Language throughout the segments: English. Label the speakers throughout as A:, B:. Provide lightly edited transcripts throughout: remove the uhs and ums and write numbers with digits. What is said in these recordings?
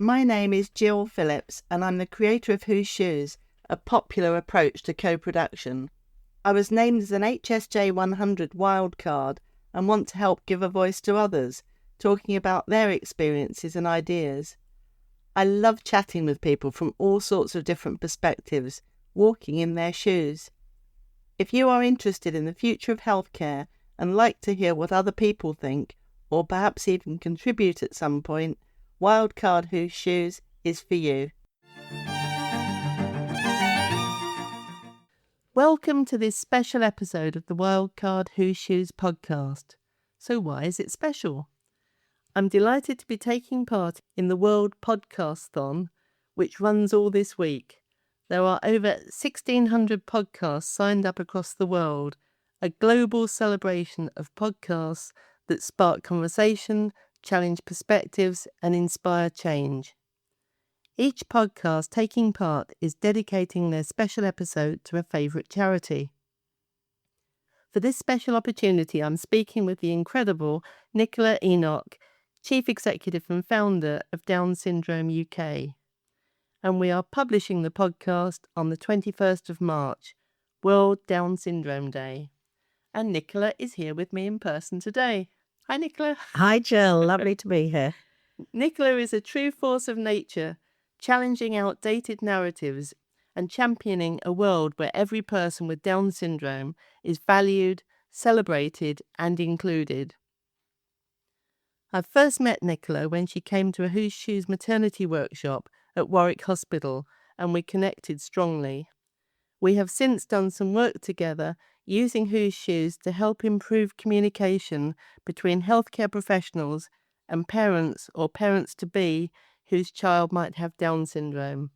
A: My name is Jill Phillips and I'm the creator of Whose Shoes, a popular approach to co-production. I was named as an HSJ 100 wildcard and want to help give a voice to others, talking about their experiences and ideas. I love chatting with people from all sorts of different perspectives, walking in their shoes. If you are interested in the future of healthcare and like to hear what other people think, or perhaps even contribute at some point, Wildcard Whose Shoes is for you. Welcome to this special episode of the Wildcard Whose Shoes podcast. So why is it special? I'm delighted to be taking part in the World Podcastathon, which runs all this week. There are over 1,600 podcasts signed up across the world, a global celebration of podcasts that spark conversation, challenge perspectives, and inspire change. Each podcast taking part is dedicating their special episode to a favourite charity. For this special opportunity, I'm speaking with the incredible Nicola Enoch, Chief Executive and Founder of Down Syndrome UK. And we are publishing the podcast on the 21st of March, World Down Syndrome Day. And Nicola is here with me in person today. Hi, Nicola.
B: Hi, Jill. Lovely to be here.
A: Nicola is a true force of nature, challenging outdated narratives and championing a world where every person with Down syndrome is valued, celebrated, and included. I first met Nicola when she came to a Whose Shoes maternity workshop at Warwick Hospital, and we connected strongly. We have since done some work together using Whose Shoes to help improve communication between healthcare professionals and parents or parents-to-be whose child might have Down syndrome.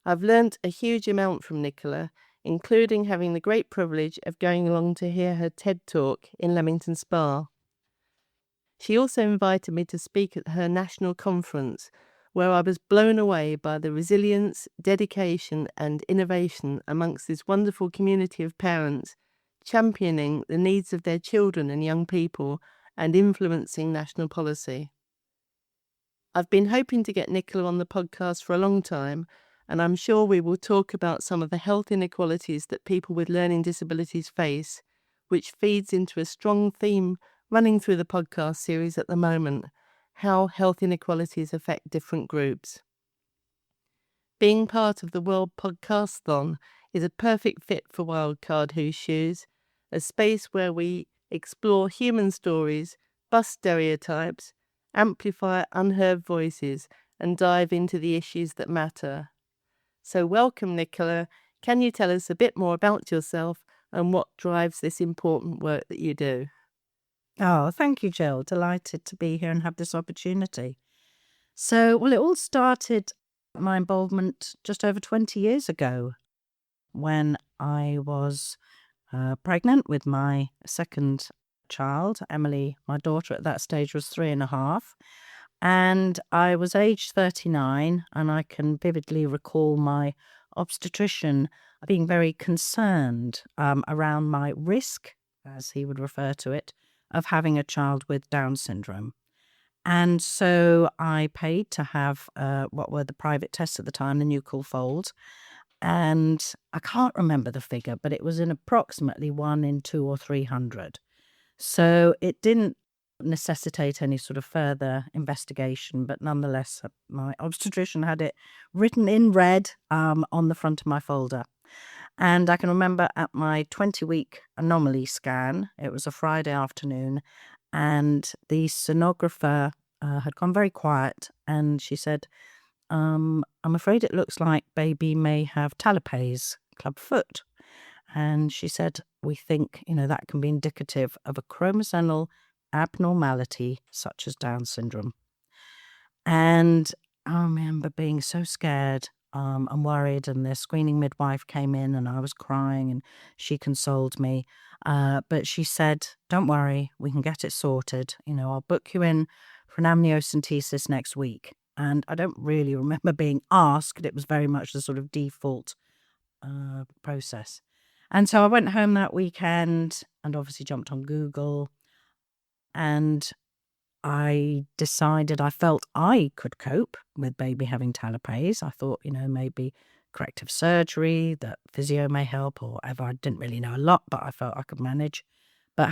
A: I've learnt a huge amount from Nicola, including having the great privilege of going along to hear her TED Talk in Leamington Spa. She also invited me to speak at her national conference, where I was blown away by the resilience, dedication and innovation amongst this wonderful community of parents, championing the needs of their children and young people and influencing national policy. I've been hoping to get Nicola on the podcast for a long time, and I'm sure we will talk about some of the health inequalities that people with learning disabilities face, which feeds into a strong theme running through the podcast series at the moment, how health inequalities affect different groups. Being part of the World Podcastathon is a perfect fit for Wildcard Whose Shoes, a space where we explore human stories, bust stereotypes, amplify unheard voices, and dive into the issues that matter. So welcome, Nicola. Can you tell us a bit more about yourself and what drives this important work that you do?
B: Oh, thank you, Jill. Delighted to be here and have this opportunity. So, it all started my involvement just over 20 years ago when I was pregnant with my second child, Emily. My daughter at that stage was 3.5. And I was aged 39, and I can vividly recall my obstetrician being very concerned around my risk, as he would refer to it, of having a child with Down syndrome. And so I paid to have what were the private tests at the time, the nuchal fold. And I can't remember the figure, but it was in approximately 1 in 200 or 300. So it didn't necessitate any sort of further investigation, but nonetheless, my obstetrician had it written in red on the front of my folder. And I can remember at my 20-week anomaly scan, it was a Friday afternoon, and the sonographer had gone very quiet, and she said, I'm afraid it looks like baby may have talipes, clubfoot. And she said, we think, that can be indicative of a chromosomal abnormality such as Down syndrome. And I remember being so scared and worried, and the screening midwife came in and I was crying and she consoled me. But she said, don't worry, we can get it sorted. I'll book you in for an amniocentesis next week. And I don't really remember being asked. It was very much the sort of default process. And so I went home that weekend and obviously jumped on Google. And I decided I felt I could cope with baby having talipes. I thought, maybe corrective surgery, that physio may help or whatever. I didn't really know a lot, but I felt I could manage. But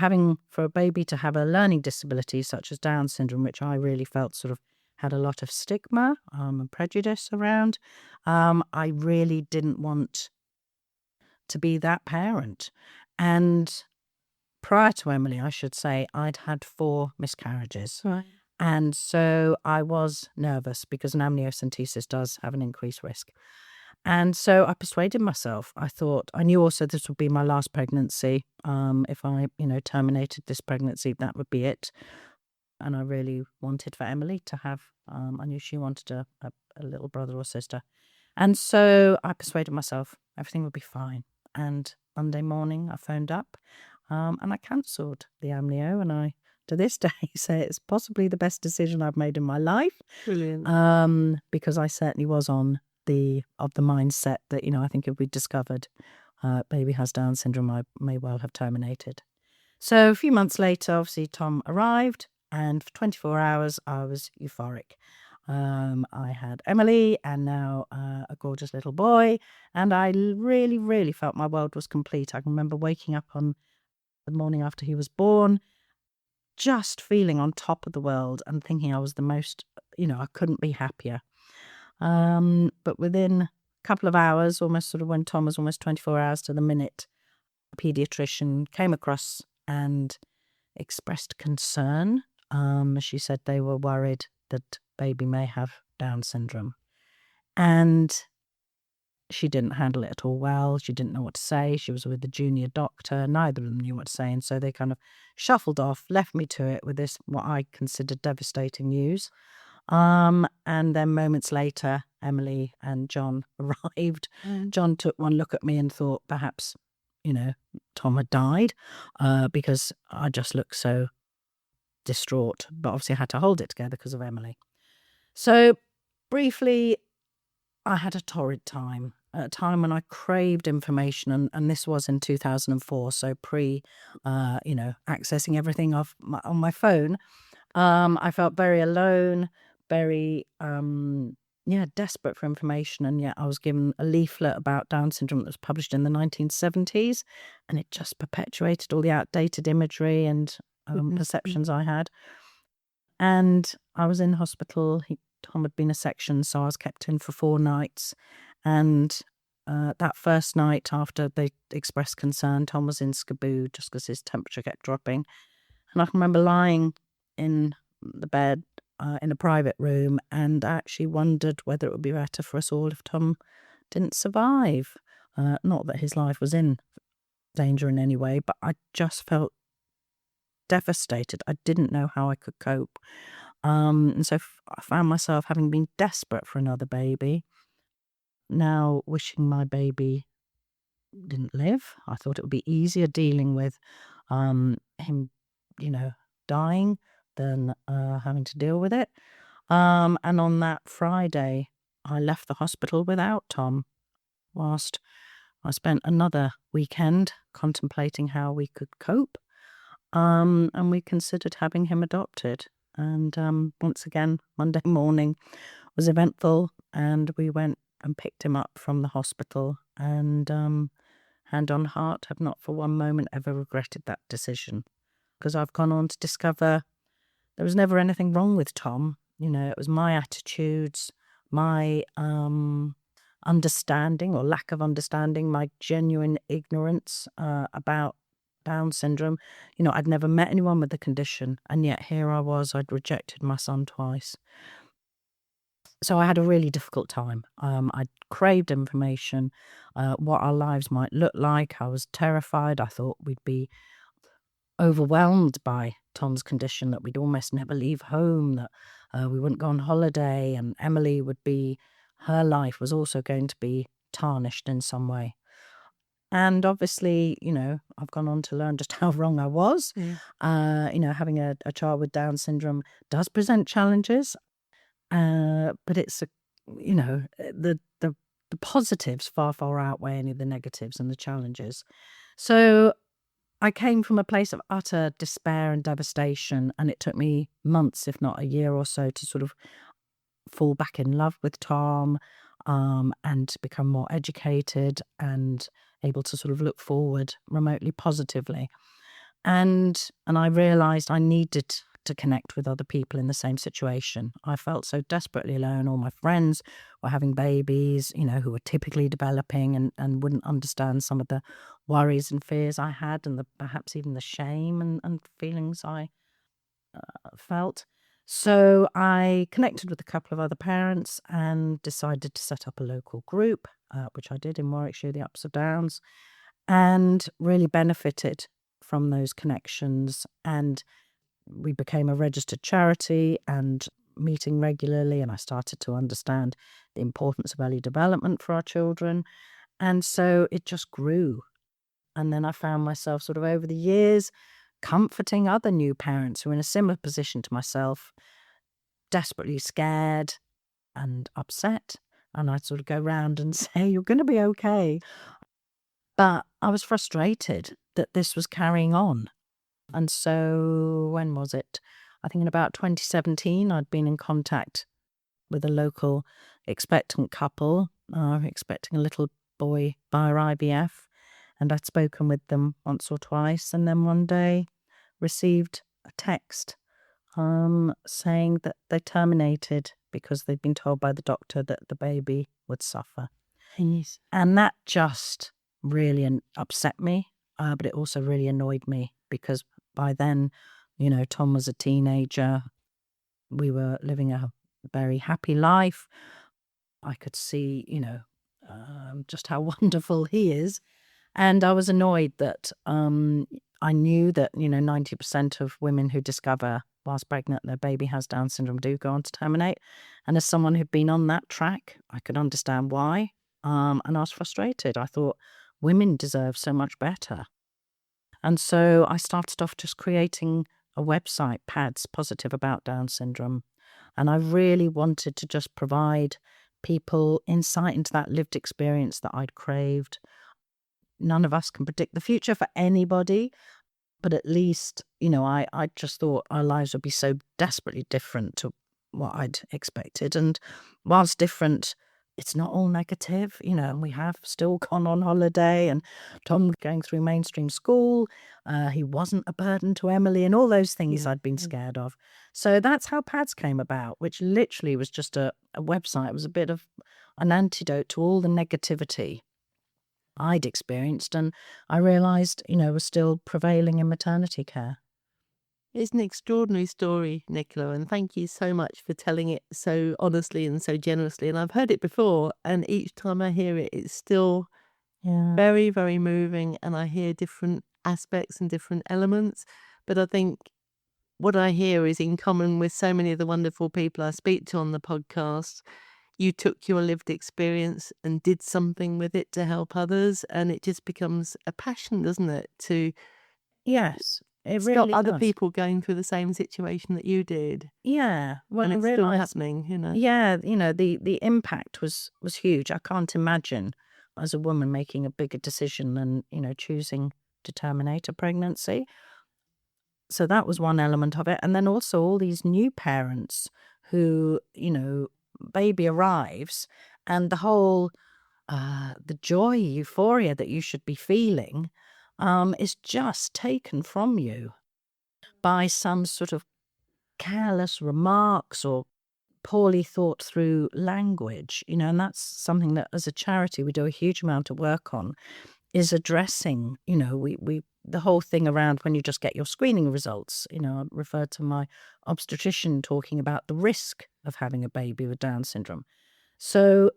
B: for a baby to have a learning disability such as Down syndrome, which I really felt sort of had a lot of stigma and prejudice around, I really didn't want to be that parent. And prior to Emily, I should say, I'd had 4 miscarriages.
A: Right.
B: And so I was nervous because an amniocentesis does have an increased risk. And so I persuaded myself. I thought, I knew also this would be my last pregnancy. If I, terminated this pregnancy, that would be it. And I really wanted for Emily to have, I knew she wanted a little brother or sister. And so I persuaded myself everything would be fine. And Monday morning I phoned up and I cancelled the amnio. And I, to this day, say it's possibly the best decision I've made in my life.
A: Brilliant.
B: Because I certainly was on the mindset that, I think if we discovered baby has Down syndrome, I may well have terminated. So a few months later, obviously, Tom arrived, and for 24 hours, I was euphoric. I had Emily and now a gorgeous little boy, and I really, really felt my world was complete. I can remember waking up on the morning after he was born, just feeling on top of the world and thinking I was the most, I couldn't be happier. But within a couple of hours, almost sort of when Tom was almost 24 hours to the minute, a paediatrician came across and expressed concern. She said they were worried that baby may have Down syndrome. And she didn't handle it at all well. She didn't know what to say. She was with the junior doctor. Neither of them knew what to say. And so they kind of shuffled off, left me to it with this, what I considered devastating news. And then moments later, Emily and John arrived. John took one look at me and thought perhaps, Tom had died because I just looked so distraught. But obviously I had to hold it together because of Emily. So briefly, I had a torrid time, a time when I craved information. And this was in 2004, so pre, accessing everything on my phone. I felt very alone, very, desperate for information. And yet I was given a leaflet about Down syndrome that was published in the 1970s. And it just perpetuated all the outdated imagery and perceptions I had. And I was in hospital. Tom had been a section, so I was kept in for 4 nights. And that first night after they expressed concern, Tom was in Skaboo just because his temperature kept dropping. And I can remember lying in the bed in a private room and I actually wondered whether it would be better for us all if Tom didn't survive. Not that his life was in danger in any way, but I just felt devastated. I didn't know how I could cope. And so I found myself having been desperate for another baby, now wishing my baby didn't live. I thought it would be easier dealing with him, dying than having to deal with it. And on that Friday, I left the hospital without Tom, whilst I spent another weekend contemplating how we could cope. And we considered having him adopted. And once again, Monday morning was eventful, and we went and picked him up from the hospital. And hand on heart, have not for one moment ever regretted that decision, because I've gone on to discover there was never anything wrong with Tom. It was my attitudes, my understanding or lack of understanding, my genuine ignorance about Down syndrome. I'd never met anyone with the condition, and yet here I was, I'd rejected my son twice. So I had a really difficult time. I craved information, what our lives might look like. I was terrified. I thought we'd be overwhelmed by Tom's condition, that we'd almost never leave home, that we wouldn't go on holiday, and Emily her life was also going to be tarnished in some way. And obviously, I've gone on to learn just how wrong I was. Having a child with Down syndrome does present challenges, but it's the positives far outweigh any of the negatives and the challenges. So I came from a place of utter despair and devastation, and it took me months, if not a year or so, to sort of fall back in love with Tom, and become more educated and able to sort of look forward remotely positively. And I realised I needed to connect with other people in the same situation. I felt so desperately alone. All my friends were having babies, who were typically developing and wouldn't understand some of the worries and fears I had, and perhaps even the shame and feelings I felt. So I connected with a couple of other parents and decided to set up a local group, which I did in Warwickshire, the Ups and Downs, and really benefited from those connections. And we became a registered charity and meeting regularly, and I started to understand the importance of early development for our children. And so it just grew. And then I found myself sort of over the years comforting other new parents who were in a similar position to myself, desperately scared and upset. And I'd sort of go round and say, "You're going to be okay." But I was frustrated that this was carrying on. And so when was it? I think in about 2017, I'd been in contact with a local expectant couple, expecting a little boy via IVF. And I'd spoken with them once or twice. And then one day received a text saying that they terminated because they'd been told by the doctor that the baby would suffer.
A: Yes.
B: And that just really upset me, but it also really annoyed me because by then, Tom was a teenager. We were living a very happy life. I could see, just how wonderful he is. And I was annoyed that I knew that, 90% of women who discover whilst pregnant their baby has Down syndrome do go on to terminate. And as someone who'd been on that track, I could understand why. And I was frustrated. I thought women deserve so much better. And so I started off just creating a website, PADS, Positive About Down Syndrome. And I really wanted to just provide people insight into that lived experience that I'd craved. None of us can predict the future for anybody, but at least, I just thought our lives would be so desperately different to what I'd expected. And whilst different, it's not all negative, we have still gone on holiday, and Tom going through mainstream school. He wasn't a burden to Emily, and all those things I'd been scared of. So that's how PADS came about, which literally was just a website. It was a bit of an antidote to all the negativity I'd experienced, and I realised, was still prevailing in maternity care.
A: It's an extraordinary story, Nicola, and thank you so much for telling it so honestly and so generously. And I've heard it before, and each time I hear it, it's still very, very moving, and I hear different aspects and different elements. But I think what I hear is in common with so many of the wonderful people I speak to on the podcast. You took your lived experience and did something with it to help others, and it just becomes a passion, doesn't it, to
B: Yes, it
A: stop
B: really
A: other
B: does.
A: people going through the same situation that you did.
B: Yeah, well,
A: And
B: I
A: it's still
B: realised,
A: happening,
B: yeah, the impact was huge. I can't imagine as a woman making a bigger decision than, choosing to terminate a pregnancy. So that was one element of it. And then also all these new parents who, baby arrives and the whole, the joy, euphoria that you should be feeling is just taken from you by some sort of careless remarks or poorly thought through language, and that's something that as a charity we do a huge amount of work on, is addressing, we the whole thing around when you just get your screening results. I referred to my obstetrician talking about the risk of having a baby with Down syndrome. So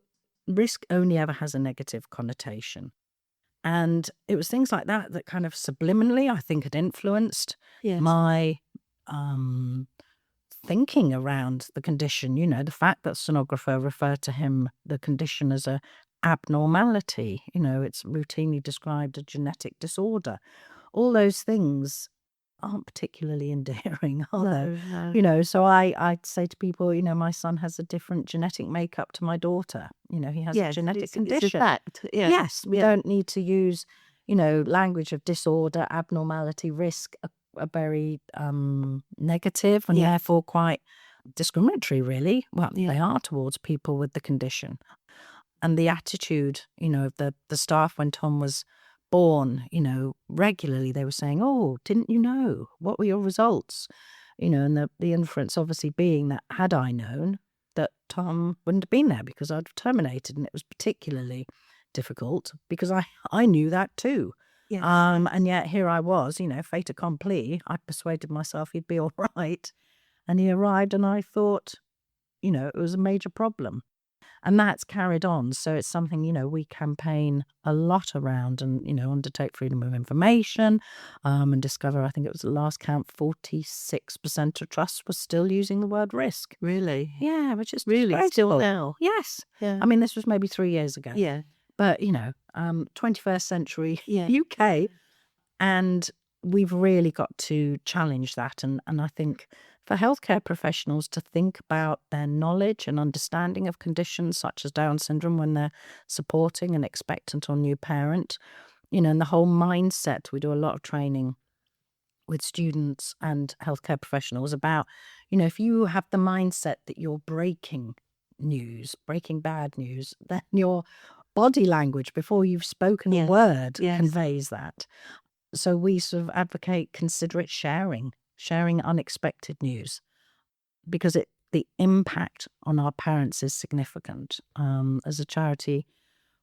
B: risk only ever has a negative connotation. And it was things like that that kind of subliminally, I think, had influenced my thinking around the condition. The fact that sonographer referred to the condition as a abnormality, it's routinely described a genetic disorder. All those things aren't particularly endearing, are they?
A: No.
B: So I'd say to people, my son has a different genetic makeup to my daughter. He has a genetic condition.
A: It's a fact.
B: Yes, we don't need to use, language of disorder, abnormality, risk are very negative and therefore quite discriminatory, really. Well, they are towards people with the condition. And the attitude, of the staff when Tom was born, regularly they were saying, "Oh, didn't you know? What were your results?" And the inference obviously being that had I known, that Tom wouldn't have been there because I'd have terminated. And it was particularly difficult because I knew that too.
A: Yes.
B: And yet here I was, fait accompli. I persuaded myself he'd be all right. And he arrived and I thought, it was a major problem. And that's carried on. So it's something, we campaign a lot around and, undertake freedom of information and discover, I think it was the last count, 46% of trusts were still using the word risk.
A: Really?
B: Yeah, which is
A: Really? Still now?
B: Yes.
A: Yeah.
B: I mean, this was maybe 3 years ago.
A: Yeah.
B: But, 21st century
A: Yeah.
B: UK. And we've really got to challenge that. And I think for healthcare professionals to think about their knowledge and understanding of conditions such as Down syndrome when they're supporting an expectant or new parent, and the whole mindset. We do a lot of training with students and healthcare professionals about, if you have the mindset that you're breaking bad news, then your body language before you've spoken a word conveys that. So we sort of advocate considerate sharing unexpected news, because the impact on our parents is significant. As a charity,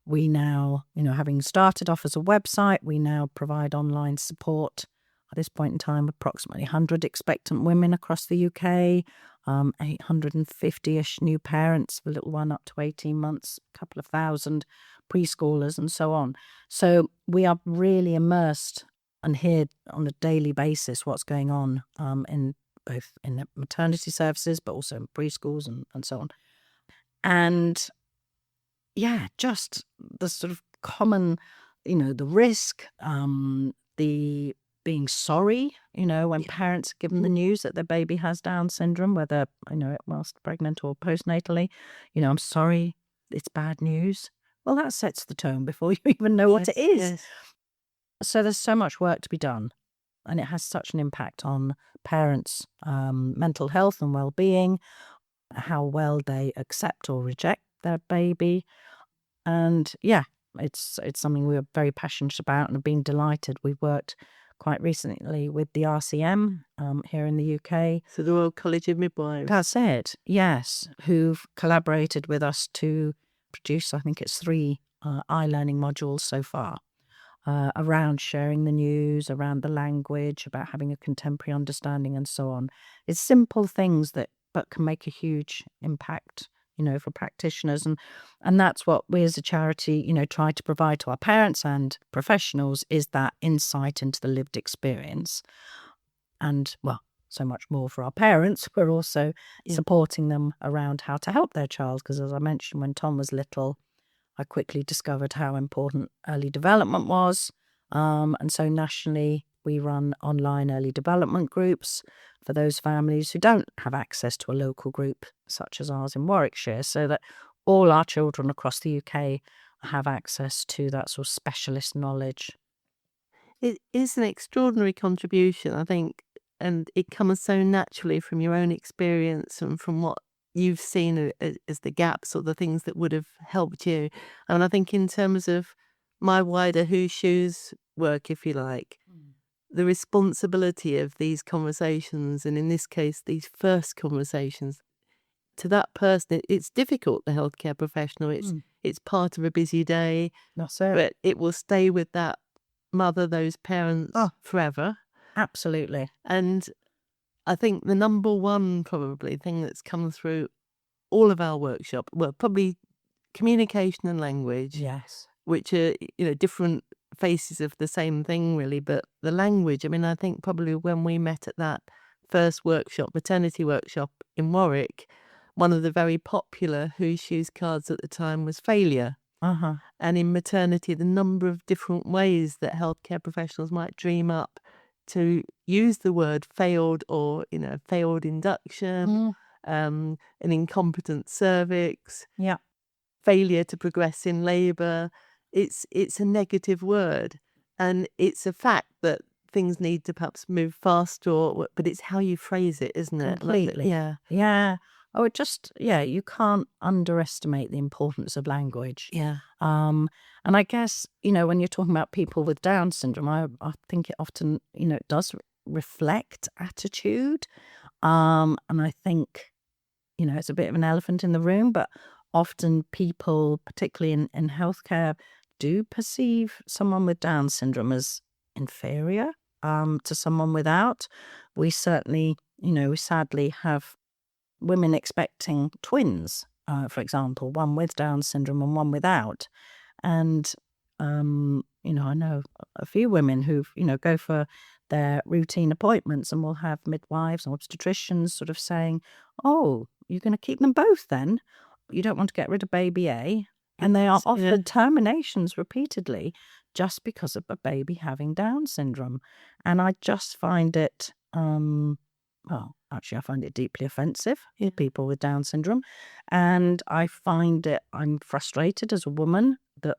B: we now, having started off as a website, we now provide online support. At this point in time, approximately 100 expectant women across the UK, 850-ish new parents, the little one up to 18 months, a couple of thousand preschoolers and so on. So we are really immersed and hear on a daily basis what's going on in both in the maternity services, but also in preschools and so on. And just the sort of common, the risk, the being sorry, when parents are given the news that their baby has Down syndrome, whether, whilst pregnant or postnatally, I'm sorry, it's bad news. Well, that sets the tone before you even know what it is.
A: Yes.
B: So there's so much work to be done, and it has such an impact on parents' mental health and well-being, how well they accept or reject their baby. And it's something we are very passionate about and have been delighted. We've worked quite recently with the RCM here in the UK.
A: So the Royal College of Midwives.
B: That's it, yes, who've collaborated with us to produce, I think it's 3 e-learning modules so far. Around sharing the news, around the language, about having a contemporary understanding and so on. It's simple things but can make a huge impact, for practitioners. And that's what we as a charity, try to provide to our parents and professionals, is that insight into the lived experience. And, well, so much more for our parents. We're also supporting them around how to help their child, because as I mentioned, when Tom was little, I quickly discovered how important early development was. And so nationally, we run online early development groups for those families who don't have access to a local group such as ours in Warwickshire, so that all our children across the UK have access to that sort of specialist knowledge.
A: It is an extraordinary contribution, I think, and it comes so naturally from your own experience and from what you've seen as the gaps or the things that would have helped you. And I think in terms of my wider Whose Shoes work, if you like, the responsibility of these conversations, and in this case, these first conversations, to that person, it's difficult, the healthcare professional. It's part of a busy day.
B: That's it.
A: But it will stay with that mother, those parents, forever.
B: Absolutely.
A: And I think the number one probably thing that's come through all of our workshop, well, probably communication and language.
B: Yes.
A: Which are, different faces of the same thing, really. But the language, I mean, I think probably when we met at that first workshop, maternity workshop in Warwick, one of the very popular Whose Shoes cards at the time was failure. And in maternity, the number of different ways that healthcare professionals might dream up to use the word failed, or, failed induction, an incompetent cervix, failure to progress in labour. It's a negative word. And it's a fact that things need to perhaps move faster, but it's how you phrase it, isn't it?
B: Completely. Yeah. Oh, you can't underestimate the importance of language.
A: Yeah.
B: And I guess, when you're talking about people with Down syndrome, I think it often, it does reflect attitude. And I think, it's a bit of an elephant in the room, but often people, particularly in healthcare, do perceive someone with Down syndrome as inferior to someone without. We certainly, we sadly have women expecting twins, for example, one with Down syndrome and one without. And, I know a few women who, go for their routine appointments and will have midwives and obstetricians sort of saying, oh, you're going to keep them both then? You don't want to get rid of baby A? And they are offered terminations repeatedly just because of a baby having Down syndrome. And I just find it, I find it deeply offensive, people with Down syndrome. And I'm frustrated as a woman that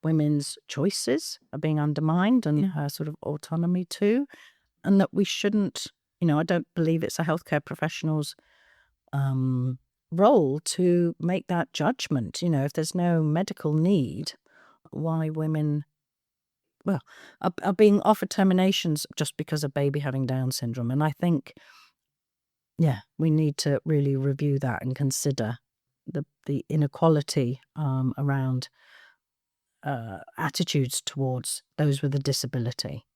B: women's choices are being undermined and her sort of autonomy too. And that we shouldn't, I don't believe it's a healthcare professional's role to make that judgment. If there's no medical need, why women are being offered terminations just because of baby having Down syndrome. And I think, we need to really review that and consider the inequality around attitudes towards those with a disability.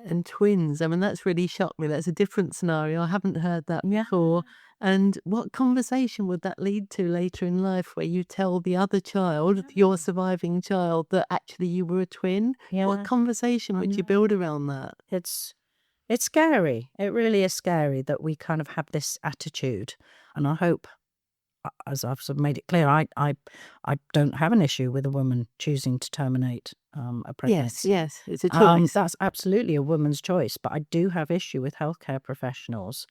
A: And twins, I mean, that's really shocked me. That's a different scenario. I haven't heard that before. And what conversation would that lead to later in life where you tell the other child, your surviving child, that actually you were a twin? What conversation would you build around that?
B: It's scary. It really is scary that we kind of have this attitude. And I hope, as I've sort of made it clear, I don't have an issue with a woman choosing to terminate a pregnancy.
A: Yes, it's a choice.
B: That's absolutely a woman's choice. But I do have issue with healthcare professionals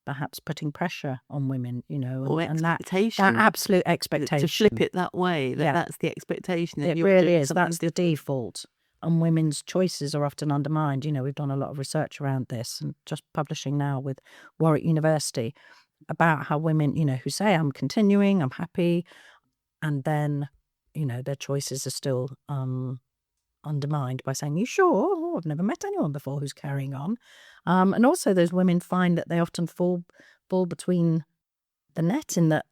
B: perhaps putting pressure on women,
A: Or
B: and that
A: expectation.
B: absolute expectation.
A: To flip it that way, that's the expectation.
B: It really is. That's the default. And women's choices are often undermined. We've done a lot of research around this and just publishing now with Warwick University about how women, who say, I'm continuing, I'm happy, and then, their choices are still undermined by saying, you sure? Oh, I've never met anyone before who's carrying on. And also those women find that they often fall between the net in that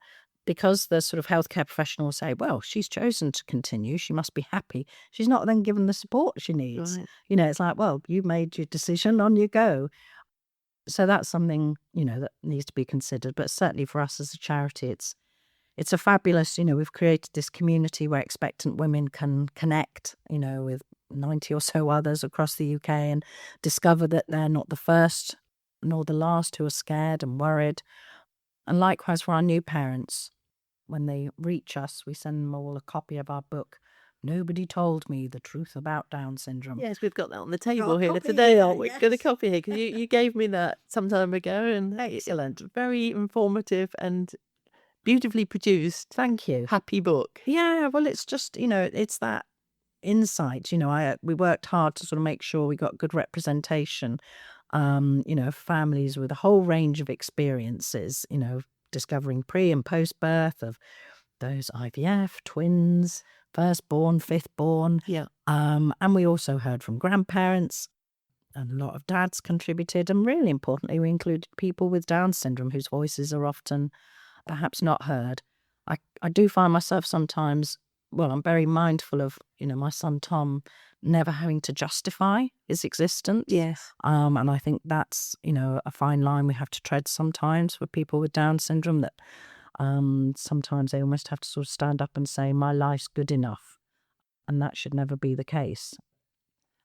B: because the sort of healthcare professionals say, well, she's chosen to continue, she must be happy. She's not then given the support she needs.
A: Right.
B: It's like, well, you made your decision, on you go. So that's something, that needs to be considered. But certainly for us as a charity, it's a fabulous, we've created this community where expectant women can connect, with 90 or so others across the UK and discover that they're not the first nor the last who are scared and worried. And likewise for our new parents, when they reach us, we send them all a copy of our book, Nobody Told Me the Truth About Down Syndrome.
A: Yes, we've got that on the table here today, aren't we? Got a copy here because you gave me that some time ago, and
B: Excellent.
A: Very informative and beautifully produced.
B: Thank you.
A: Happy book.
B: Yeah, well, it's just, it's that insight. We worked hard to sort of make sure we got good representation, families with a whole range of experiences, discovering pre and post birth of those IVF, twins, firstborn, fifthborn.
A: Yeah.
B: And we also heard from grandparents, and a lot of dads contributed. And really importantly, we included people with Down syndrome whose voices are often perhaps not heard. I do find myself sometimes, I'm very mindful of, my son Tom never having to justify his existence.
A: Yes.
B: And I think that's, a fine line we have to tread sometimes for people with Down syndrome, that sometimes they almost have to sort of stand up and say, my life's good enough. And that should never be the case.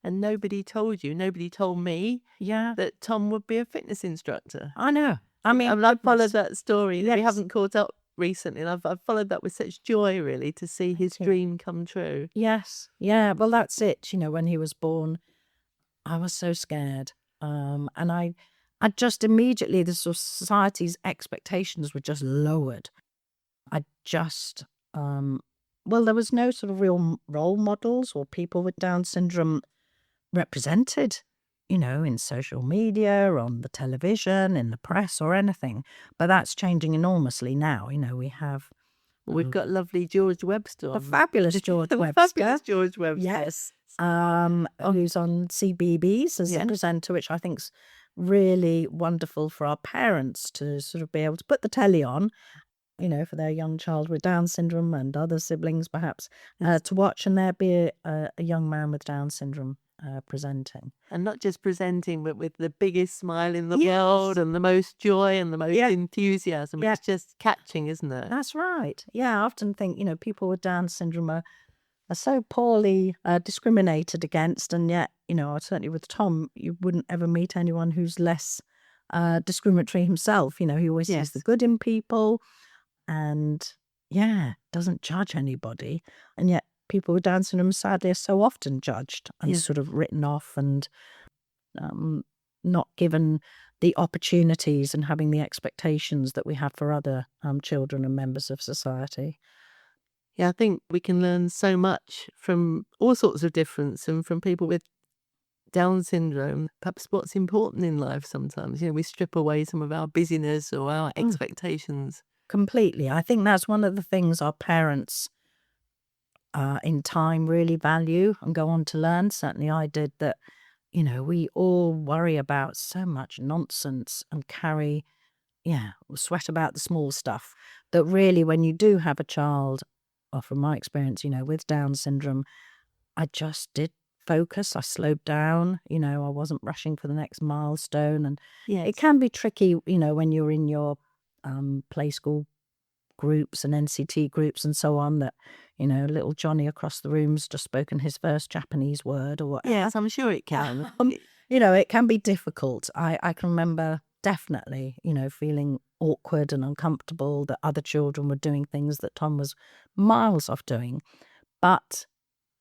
A: And nobody told me that Tom would be a fitness instructor.
B: I know. I've
A: followed that story.
B: Yes.
A: We haven't caught up recently, and I've followed that with such joy, really, to see his dream come true.
B: Yes. Yeah, well, that's it. When he was born, I was so scared. And I just immediately, the society's expectations were just lowered. I just, there was no sort of real role models or people with Down syndrome represented, in social media, on the television, in the press or anything. But that's changing enormously now. We have
A: We've got lovely George Webster
B: the
A: on.
B: fabulous George
A: The
B: Webster.
A: fabulous George Webster.
B: Yes. Who's on CBeebies as a
A: Yes.
B: presenter, which I think's really wonderful for our parents to sort of be able to put the telly on, for their young child with Down syndrome and other siblings perhaps, to watch, and there be a young man with Down syndrome presenting.
A: And not just presenting, but with the biggest smile in the
B: Yes.
A: world and the most joy and the most enthusiasm.
B: Yeah.
A: It's just catching, isn't it?
B: That's right. Yeah, I often think, people with Down syndrome are so poorly discriminated against, and yet, certainly with Tom, you wouldn't ever meet anyone who's less discriminatory himself. He always sees the good in people, and doesn't judge anybody. And yet people with Down syndrome sadly are so often judged and sort of written off and not given the opportunities and having the expectations that we have for other children and members of society.
A: Yeah, I think we can learn so much from all sorts of difference and from people with Down syndrome. Perhaps what's important in life sometimes. We strip away some of our busyness or our expectations.
B: Completely. I think that's one of the things our parents in time really value and go on to learn. Certainly I did that. We all worry about so much nonsense and sweat about the small stuff, that really when you do have a child, or from my experience, with Down syndrome, I just did focus. I slowed down. I wasn't rushing for the next milestone. And it can be tricky, when you're in your play school groups and NCT groups and so on, that little Johnny across the room's just spoken his first Japanese word or whatever.
A: Yes, I'm sure it can.
B: It can be difficult. I can remember definitely, feeling awkward and uncomfortable that other children were doing things that Tom was miles off doing. But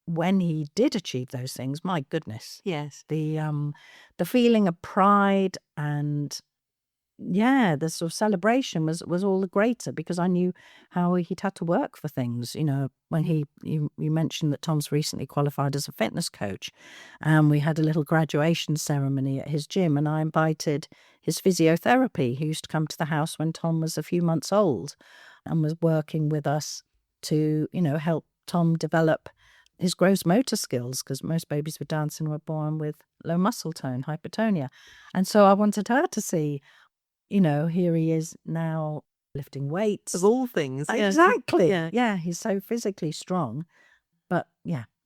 B: when he did achieve those things, my goodness.
A: Yes.
B: The feeling of pride and the sort of celebration was all the greater, because I knew how he'd had to work for things. When you mentioned that Tom's recently qualified as a fitness coach, and we had a little graduation ceremony at his gym, and I invited his physiotherapy, who used to come to the house when Tom was a few months old, and was working with us to help Tom develop his gross motor skills, because most babies with Down syndrome are born with low muscle tone, hypertonia. And so I wanted her to see, here he is now lifting weights.
A: Of all things.
B: Exactly.
A: Yeah.
B: He's so physically strong. But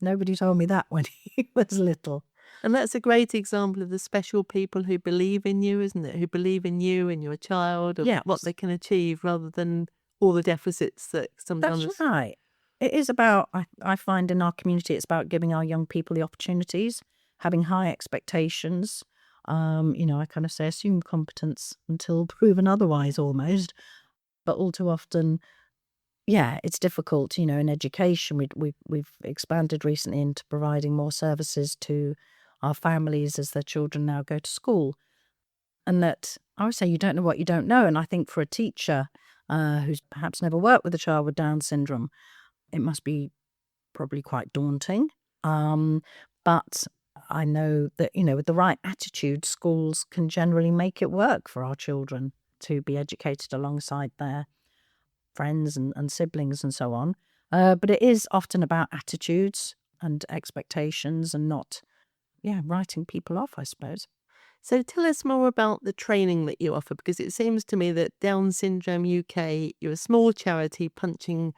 B: nobody told me that when he was little.
A: And that's a great example of the special people who believe in you, isn't it? Who believe in you and your child, of what they can achieve, rather than all the deficits that sometimes...
B: That's right. It is about, I find in our community, it's about giving our young people the opportunities, having high expectations. I kind of say assume competence until proven otherwise, almost. But all too often, it's difficult. In education, we've expanded recently into providing more services to our families as their children now go to school. And that, I would say, you don't know what you don't know. And I think for a teacher who's perhaps never worked with a child with Down syndrome, it must be probably quite daunting. But I know that, with the right attitude, schools can generally make it work for our children to be educated alongside their friends and siblings and so on. But it is often about attitudes and expectations, and not, writing people off, I suppose.
A: So tell us more about the training that you offer, because it seems to me that Down Syndrome UK, you're a small charity punching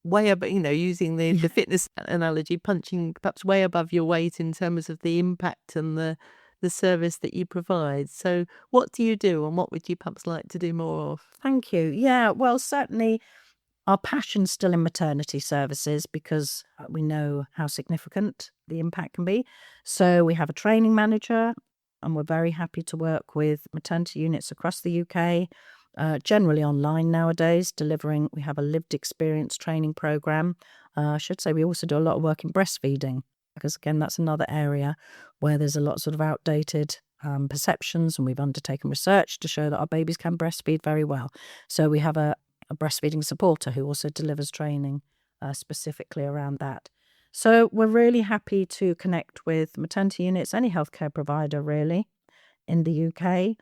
A: way above, using the fitness analogy, punching perhaps way above your weight in terms of the impact and the service that you provide. So what do you do, and what would you perhaps like to do more of?
B: Thank you. Yeah, well, certainly our passion's still in maternity services, because we know how significant the impact can be. So we have a training manager, and we're very happy to work with maternity units across the UK, generally online nowadays, delivering. We have a lived experience training program. I should say we also do a lot of work in breastfeeding, because again, that's another area where there's a lot of sort of outdated perceptions, and we've undertaken research to show that our babies can breastfeed very well. So we have a breastfeeding supporter who also delivers training specifically around that. So we're really happy to connect with maternity units, any healthcare provider really in the UK,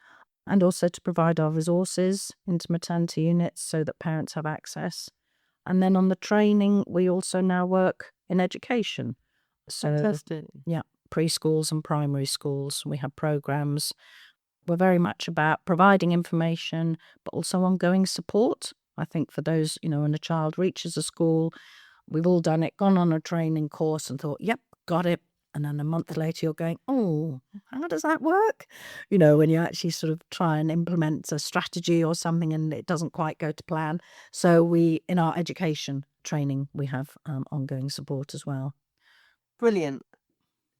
B: and also to provide our resources into maternity units so that parents have access. And then on the training, we also now work in education. So,
A: Fantastic.
B: yeah, preschools and primary schools. We have programs. We're very much about providing information, but also ongoing support. I think for those, when a child reaches a school, we've all done it, gone on a training course and thought, yep, got it. And then a month later, you're going, oh, how does that work? When you actually sort of try and implement a strategy or something and it doesn't quite go to plan. So in our education training, we have ongoing support as well.
A: Brilliant.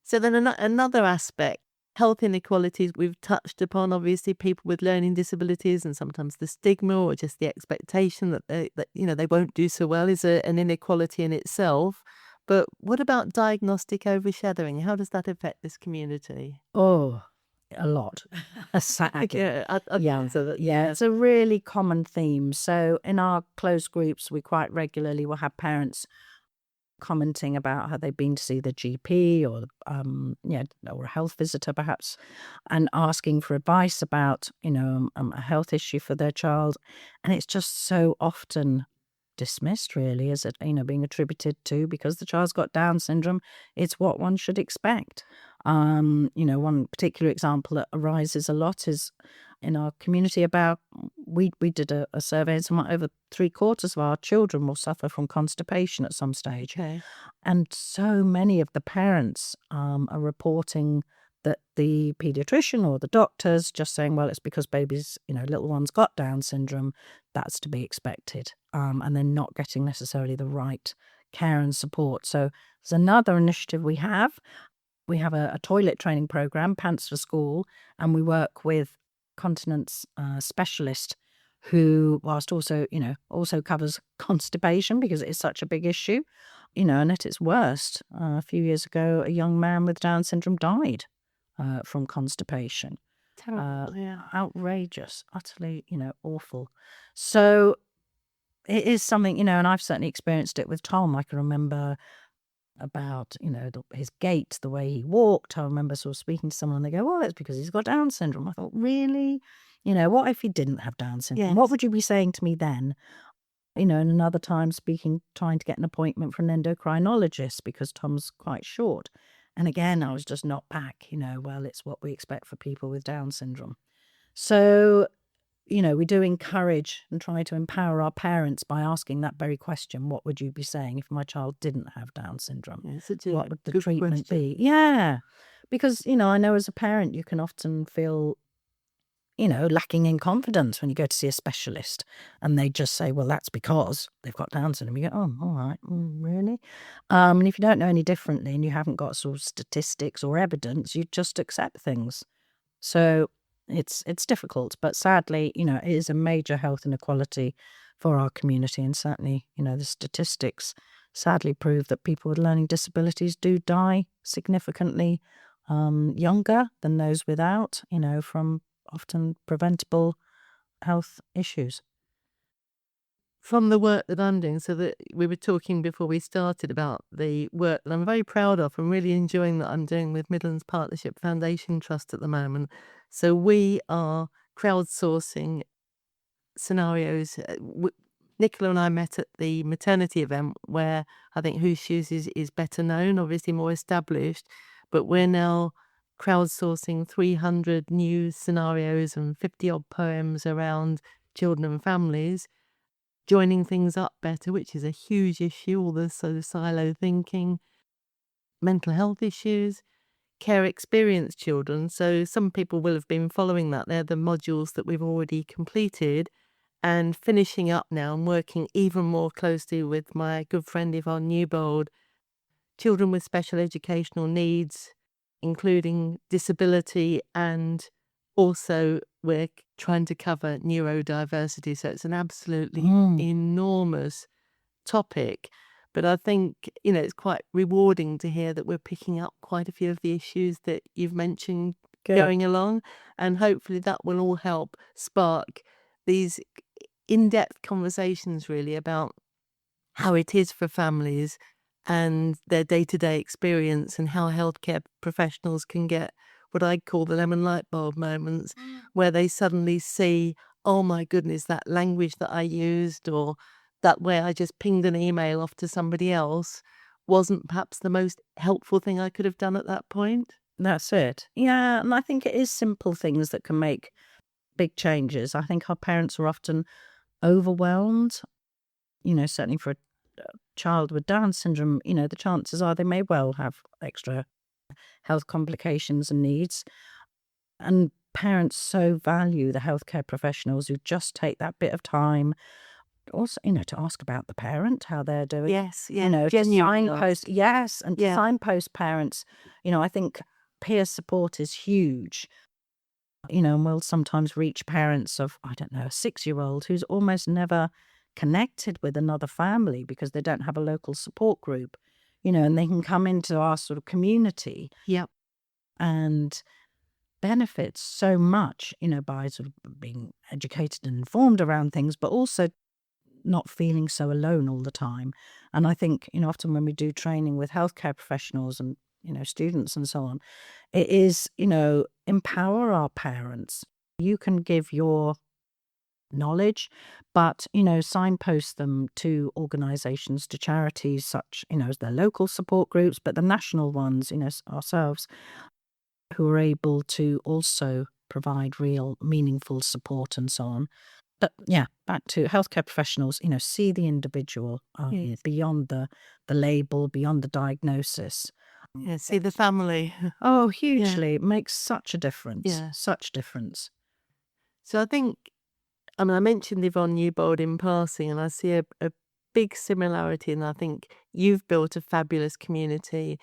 A: So then another aspect, health inequalities, we've touched upon, obviously, people with learning disabilities and sometimes the stigma or just the expectation that they won't do so well is an inequality in itself. But what about diagnostic overshadowing? How does that affect this community?
B: Oh, a lot. Sadly.
A: Yeah.
B: It's a really common theme. So in our closed groups, we quite regularly will have parents commenting about how they've been to see the GP or or a health visitor perhaps, and asking for advice about a health issue for their child, and it's just so often dismissed really as being attributed to because the child's got Down syndrome. It's what one should expect. One particular example that arises a lot is in our community about we did a survey and somewhat over 3/4 of our children will suffer from constipation at some stage.
A: Okay.
B: And so many of the parents are reporting that the pediatrician or the doctors just saying, well, it's because babies, little ones got Down syndrome, that's to be expected. And they're not getting necessarily the right care and support. So there's another initiative we have. We have a toilet training program, Pants for School, and we work with continence specialist who, whilst also covers constipation because it is such a big issue, and at its worst, a few years ago, a young man with Down syndrome died from constipation.
A: Terrible, yeah.
B: Outrageous, utterly, awful. So it is something, and I've certainly experienced it with Tom. I can remember about, his gait, the way he walked. I remember sort of speaking to someone and they go, well, it's because he's got Down syndrome. I thought, really? What if he didn't have Down syndrome? What
A: Yes.
B: would you be saying to me then? And another time trying to get an appointment for an endocrinologist because Tom's quite short. And again, I was just not back, well, it's what we expect for people with Down syndrome. So, we do encourage and try to empower our parents by asking that very question, what would you be saying if my child didn't have Down syndrome?
A: Yeah,
B: What would the
A: good
B: treatment
A: question.
B: be? Yeah. Because, I know as a parent, you can often feel lacking in confidence when you go to see a specialist and they just say, well, that's because they've got Down syndrome. You go, oh, all right, really? And if you don't know any differently and you haven't got sort of statistics or evidence, you just accept things. So it's difficult, but sadly, it is a major health inequality for our community. And certainly, the statistics sadly prove that people with learning disabilities do die significantly younger than those without, from often preventable health issues.
A: From the work that I'm doing, so that we were talking before we started about the work that I'm very proud of and really enjoying that I'm doing with Midlands Partnership Foundation Trust at the moment. So we are crowdsourcing scenarios. Nicola and I met at the maternity event where I think Whose Shoes is better known, obviously more established, but we're now crowdsourcing 300 new scenarios and 50 odd poems around children and families, joining things up better, which is a huge issue, all the sort of silo thinking, mental health issues, care experience children. So some people will have been following that. They're the modules that we've already completed and finishing up now and working even more closely with my good friend Yvonne Newbold, children with special educational needs, including disability, and also we're trying to cover neurodiversity. So it's an absolutely enormous topic. But I think, it's quite rewarding to hear that we're picking up quite a few of the issues that you've mentioned going along. And hopefully that will all help spark these in-depth conversations really about how it is for families and their day-to-day experience, and how healthcare professionals can get what I call the lemon light bulb moments, where they suddenly see, oh my goodness, that language that I used, or that way I just pinged an email off to somebody else, wasn't perhaps the most helpful thing I could have done at that point.
B: That's it. Yeah, and I think it is simple things that can make big changes. I think our parents are often overwhelmed, certainly for a child with Down syndrome, the chances are they may well have extra health complications and needs. And parents so value the healthcare professionals who just take that bit of time also, to ask about the parent, how they're doing.
A: Yes,
B: To
A: genuine
B: signpost, yes, and to
A: Yeah.
B: signpost parents. I think peer support is huge. And we'll sometimes reach parents of, I don't know, a 6-year-old who's almost never connected with another family because they don't have a local support group, and they can come into our sort of community
A: Yep.
B: and benefit so much, by sort of being educated and informed around things, but also not feeling so alone all the time. And I think, often when we do training with healthcare professionals and, students and so on, it is, empower our parents. You can give your knowledge, but, signpost them to organisations, to charities such, as their local support groups, but the national ones, ourselves, who are able to also provide real meaningful support and so on. But yeah, back to healthcare professionals, see the individual
A: Yes.
B: beyond the label, beyond the diagnosis.
A: Yeah, see the family.
B: Oh, hugely. It makes such a difference.
A: Yeah.
B: Such difference.
A: So I think, I mentioned Yvonne Newbold in passing, and I see a big similarity, and I think you've built a fabulous community.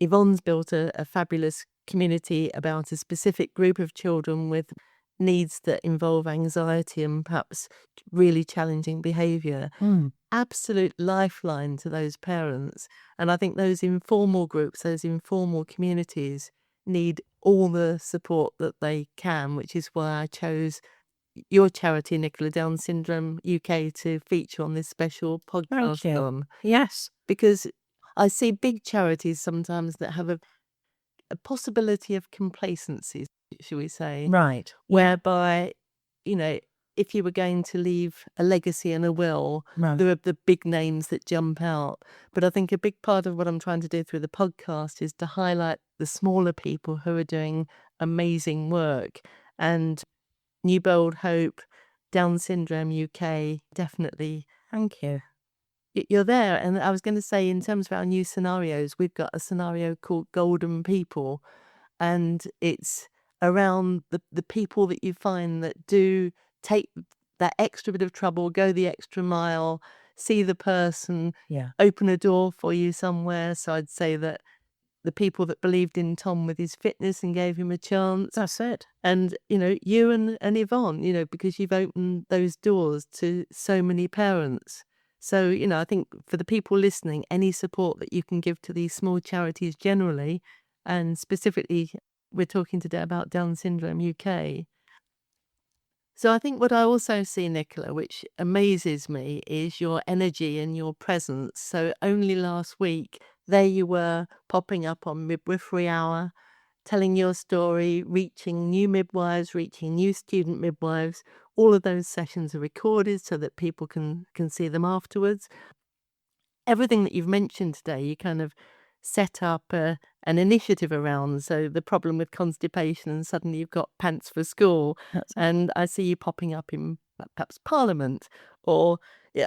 A: Yvonne's built a fabulous community about a specific group of children with needs that involve anxiety and perhaps really challenging behaviour. Absolute lifeline to those parents. And I think those informal groups, those informal communities need all the support that they can, which is why I chose your charity, Nicola Down Syndrome UK, to feature on this special podcast.
B: Thank you. Yes.
A: Because I see big charities sometimes that have a possibility of complacency, shall we say,
B: Right.
A: whereby, if you were going to leave a legacy and a will, there are the big names that jump out. But I think a big part of what I'm trying to do through the podcast is to highlight the smaller people who are doing amazing work. And New Bold Hope, Down Syndrome UK, definitely.
B: Thank you.
A: You're there. And I was going to say, in terms of our new scenarios, we've got a scenario called Golden People. And it's around the people that you find that do take that extra bit of trouble, go the extra mile, see the person, open a door for you somewhere. So I'd say that the people that believed in Tom with his fitness and gave him a chance.
B: That's it.
A: And, you and Yvonne, because you've opened those doors to so many parents. So, I think for the people listening, any support that you can give to these small charities generally, and specifically, we're talking today about Down Syndrome UK. So I think what I also see, Nicola, which amazes me, is your energy and your presence. So only last week, there you were popping up on Midwifery Hour, telling your story, reaching new midwives, reaching new student midwives. All of those sessions are recorded so that people can see them afterwards. Everything that you've mentioned today, you kind of set up an initiative around. So the problem with constipation, and suddenly you've got pants for school. And I see you popping up in perhaps Parliament. Or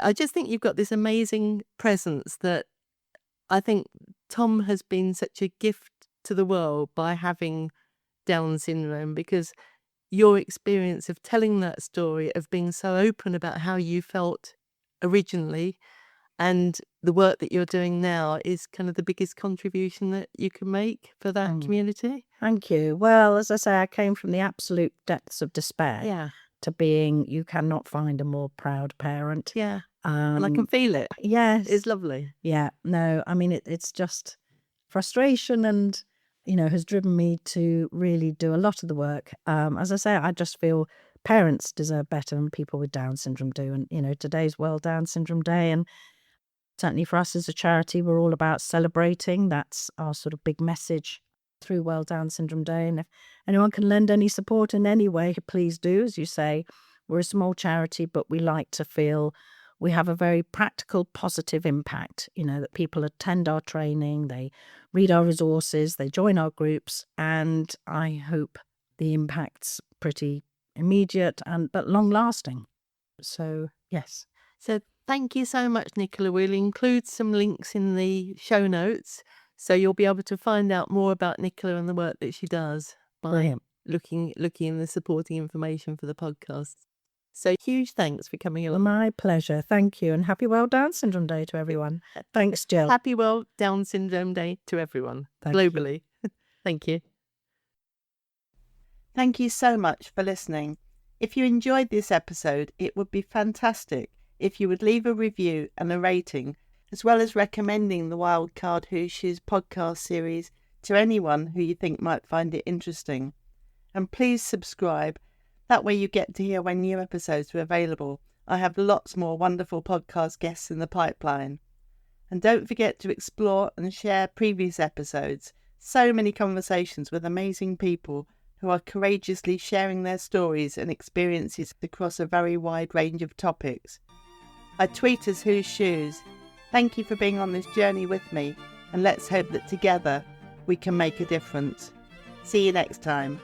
A: I just think you've got this amazing presence that I think Tom has been such a gift to the world by having Down syndrome, because your experience of telling that story, of being so open about how you felt originally, and the work that you're doing now is kind of the biggest contribution that you can make for that community.
B: Thank you. Well, as I say, I came from the absolute depths of despair to being, you cannot find a more proud parent.
A: Yeah. And I can feel it.
B: Yes.
A: It's lovely.
B: Yeah. No, it's just frustration and, has driven me to really do a lot of the work. As I say, I just feel parents deserve better than people with Down syndrome do. And, today's World Down Syndrome Day. And Certainly for us as a charity, we're all about celebrating. That's our sort of big message through World Down Syndrome Day. And if anyone can lend any support in any way, please do. As you say, we're a small charity, but we like to feel we have a very practical, positive impact, that people attend our training, they read our resources, they join our groups, and I hope the impact's pretty immediate but long-lasting. So, yes.
A: So thank you so much, Nicola. We'll include some links in the show notes, so you'll be able to find out more about Nicola and the work that she does by
B: Brilliant.
A: looking in the supporting information for the podcast. So huge thanks for coming along.
B: My pleasure. Thank you. And happy World Down Syndrome Day to everyone. Thanks, Jill.
A: Happy World Down Syndrome Day to everyone globally. Thank you. Thank you so much for listening. If you enjoyed this episode, it would be fantastic if you would leave a review and a rating, as well as recommending the Wildcard Who Shoes podcast series to anyone who you think might find it interesting. And please subscribe. That way you get to hear when new episodes are available. I have lots more wonderful podcast guests in the pipeline. And don't forget to explore and share previous episodes. So many conversations with amazing people who are courageously sharing their stories and experiences across a very wide range of topics. I tweet as Whose Shoes. Thank you for being on this journey with me, and let's hope that together we can make a difference. See you next time.